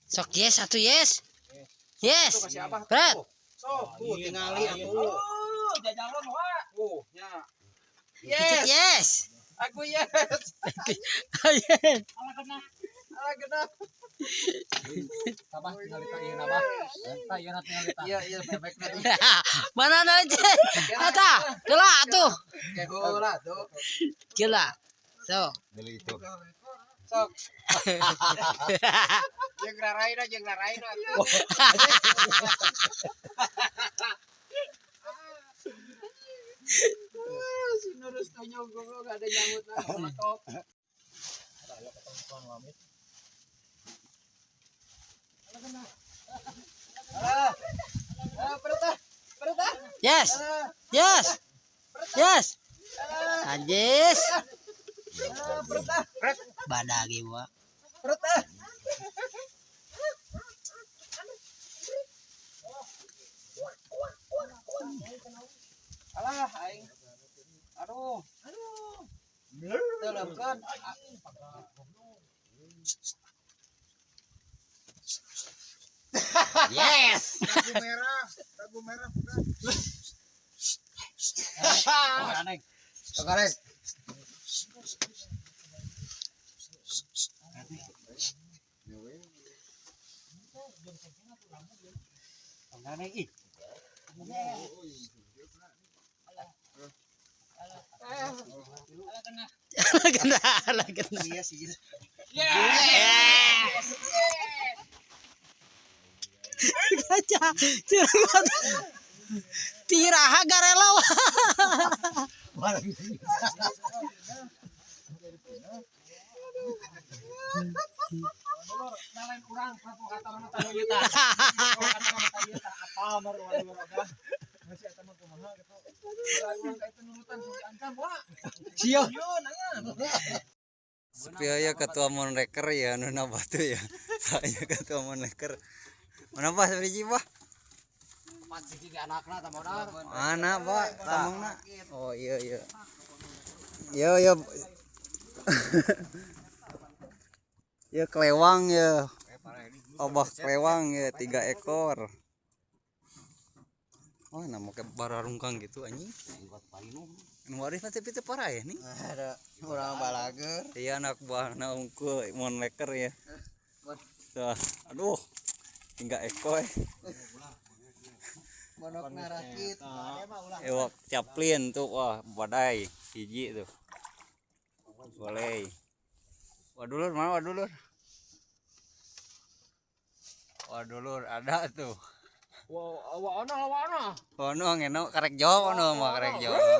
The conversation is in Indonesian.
Sok yes satu yes. Yes. Berat. Sok, tuh tingali atuh. Jajalon wah. Nya. Yes. Yes. Aku yes. Yes. Ah, genap. Tabah tinggal kita ieu nabah. Tah ieu tinggal kita. Iya, bebek tadi. Mana aja? Ata, gila tuh. Kehola tuh. Gila. So. Beli itu. Sok. Jeung raraina. Si Nurus tuh nyogok gak ada nyambut nah top. Perutah. Yes. Yes. Yes. Anjis. Perutah. Badagi gua. Perutah. Alah aing. Aduh. Dalamkan. Yes. Dagu merah bukan. Aneh. Sekarang. Aneh ih. Kena. Iya sih. Kaca. Tiraha garela. Nalain urang kata nama tanu ieu tah. Apa baru masih eta mah kumaha gitu. Urang ka nurutan si ancam wah. Sia. Supaya ketua monreker ya nuna batu ya. Saya ketua monreker. Mana bah biji bah? Pas siji anakna tah modal. Mana bah tamangna? Oh iya. Yo. Ya kelewang ya. Obah kelewang ya 3 ekor. Oh nama kayak bararungkang gitu anjing. Nu waris nanti itu parah ya nih. Ada orang balager. Iya anak buahna unggul monreker ya. Tuh, aduh. 3 ekor. Monok narakit. Ewak caplin tuh wah badai hiji tuh. Boleh. Wadulur mana wadulur? Wadulur ada tuh. Wa ana. Ono ngeno karek jawab ono mah karek jawab.